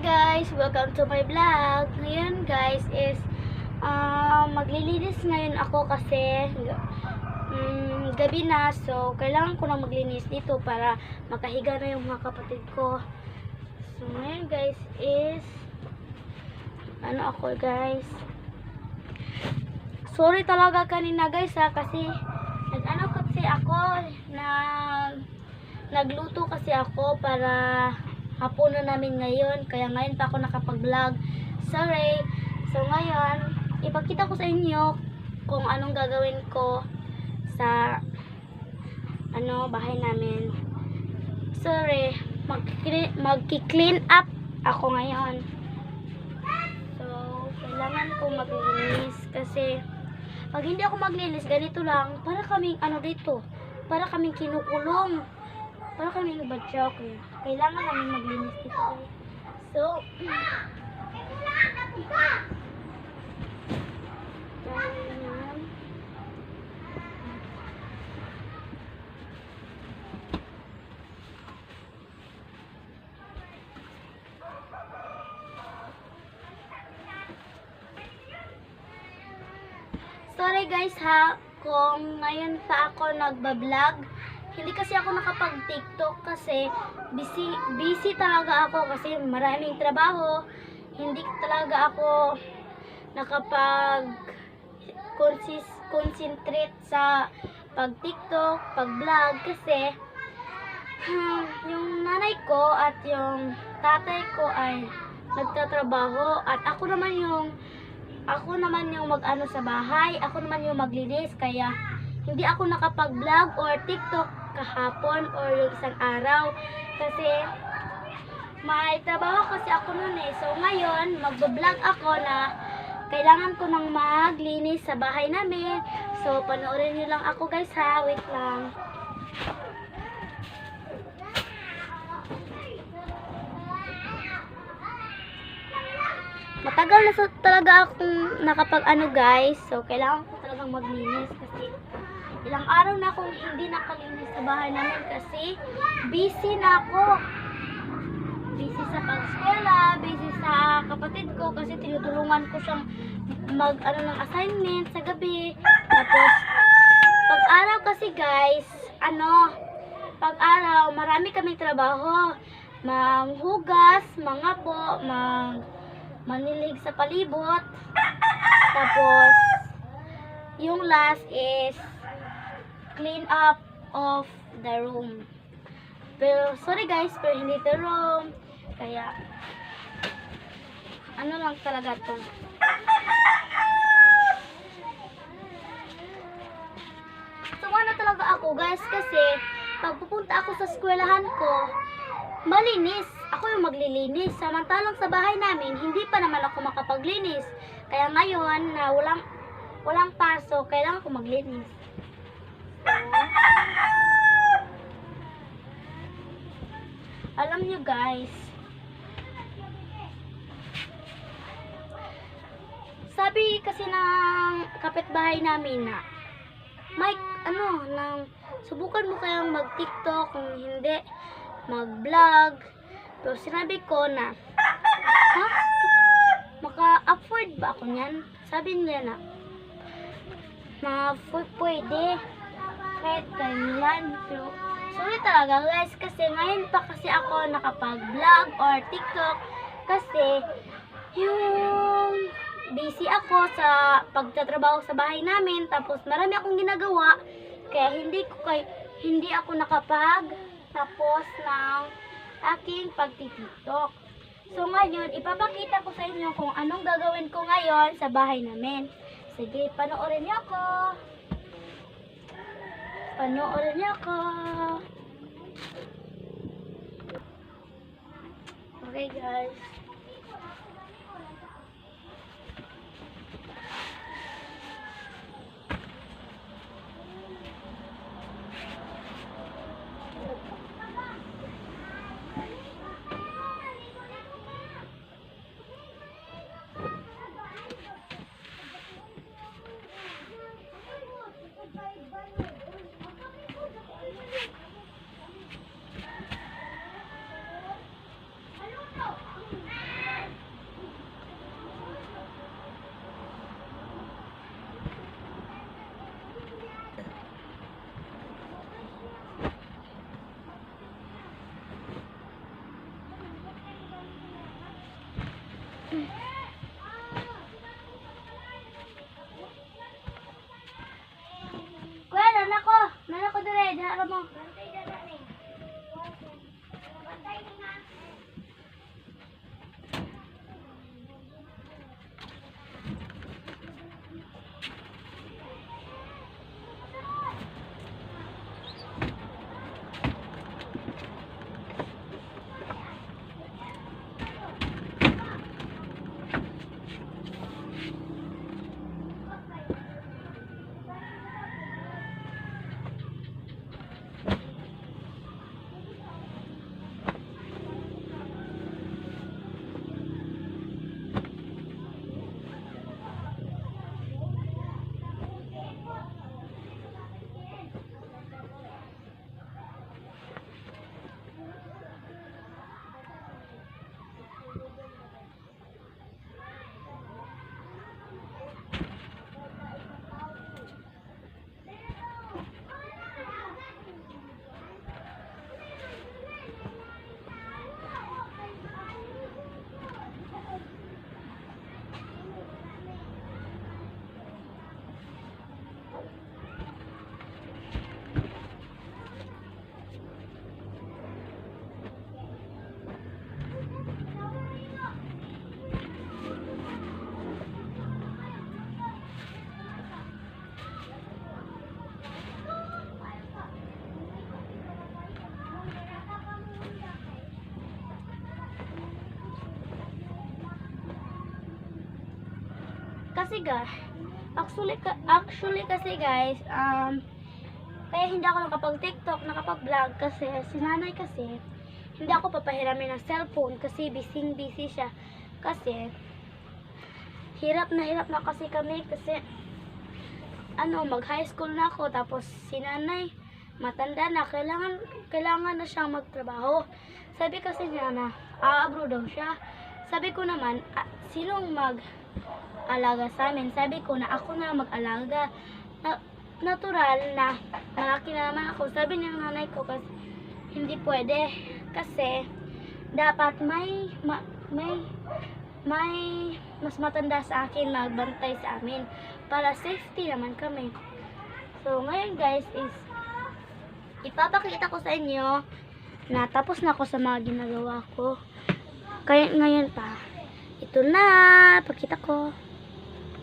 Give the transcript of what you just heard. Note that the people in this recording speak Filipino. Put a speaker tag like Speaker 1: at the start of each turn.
Speaker 1: guys! Welcome to my vlog. Ngayon guys is maglilinis ngayon ako kasi gabi na, so kailangan ko na maglinis dito para makahiga na yung mga kapatid ko. So ngayon guys is ako guys, sorry talaga kanina guys kasi nagluto kasi ako para hapunan namin ngayon, kaya ngayon pa ako nakapag-vlog. Sorry. So ngayon, ipakita ko sa inyo kung anong gagawin ko sa bahay namin. Sorry, magki-clean up ako ngayon. So, kailangan ko maglinis kasi pag hindi ako maglinis, ganito lang, para kaming dito, para kaming kinukulong. Para kami nagbatyaw ko. Kailangan namin maglinis dito. So, sorry guys ha, kung ngayon pa ako nagbablog. Hindi kasi ako nakapag-TikTok kasi busy talaga ako kasi maraming trabaho. Hindi talaga ako nakapag-concentrate sa pag-TikTok, pag-vlog kasi yung nanay ko at yung tatay ko ay nagtatrabaho at ako naman yung mag-ano sa bahay, ako naman yung maglinis, kaya hindi ako nakapag-vlog or TikTok kahapon or yung isang araw kasi may trabaho kasi ako noon So ngayon, magbablog ako na kailangan ko nang maglinis sa bahay namin. So panoorin nyo lang ako guys ha. Wait lang. Matagal na talaga akong nakapag guys. So kailangan ko talagang maglinis kasi ilang araw na akong hindi nakalinis sa bahay namin kasi busy na ako. Busy sa pag-eskwela, busy sa kapatid ko kasi tinutulungan ko siyang ng assignment sa gabi. Tapos pag-araw kasi guys, pag-araw marami kaming trabaho. Manghugas, mangapo, manilig sa palibot. Tapos yung last is clean up of the room. Pero sorry guys, pero hindi the room. Kaya lang talaga to. So na talaga ako guys kasi pag pupunta ako sa eskwelahan ko, malinis. Ako yung maglilinis. Samantalang sa bahay namin, hindi pa naman ako makapaglinis. Kaya ngayon na walang pasok, kailangan ko maglinis. Alam nyo guys, sabi kasi ng kapitbahay namin na Mike, subukan mo kayang mag-TikTok, kung hindi mag-vlog. Pero sinabi ko na maka-afford ba ako niyan? Sabi niya na pwede kahit kailan. Pero sorry talaga guys kasi ngayon pa kasi ako nakapag-vlog or TikTok kasi yung busy ako sa pagtatrabaho sa bahay namin, tapos marami akong ginagawa kaya hindi ako nakapag-tapos ng aking pagti-TikTok. So ngayon ipapakita ko sa inyo kung anong gagawin ko ngayon sa bahay namin. Sige, panoorin niyo ako. Panoorin niyo ako. Okay guys. Kasi actually kasi guys, kaya hindi ako nakapag-TikTok, nakapag-vlog kasi si nanay kasi, hindi ako papahiramin ng cellphone kasi busy siya. Kasi, hirap na kasi kami kasi, mag-high school na ako, tapos si nanay, matanda na, kailangan na siyang magtrabaho. Sabi kasi niya na, abroad daw siya. Sabi ko naman, sinong mag-alaga sa amin? Sabi ko na ako na mag-alaga. Natural na malaki na naman ako. Sabi ng nanay ko kasi hindi pwede kasi dapat may mas matanda sa akin magbantay sa amin para safety naman kami. So ngayon guys is ipapakita ko sa inyo na tapos na ako sa mga ginagawa ko. Kaya ngayon pa ito na pakita ko.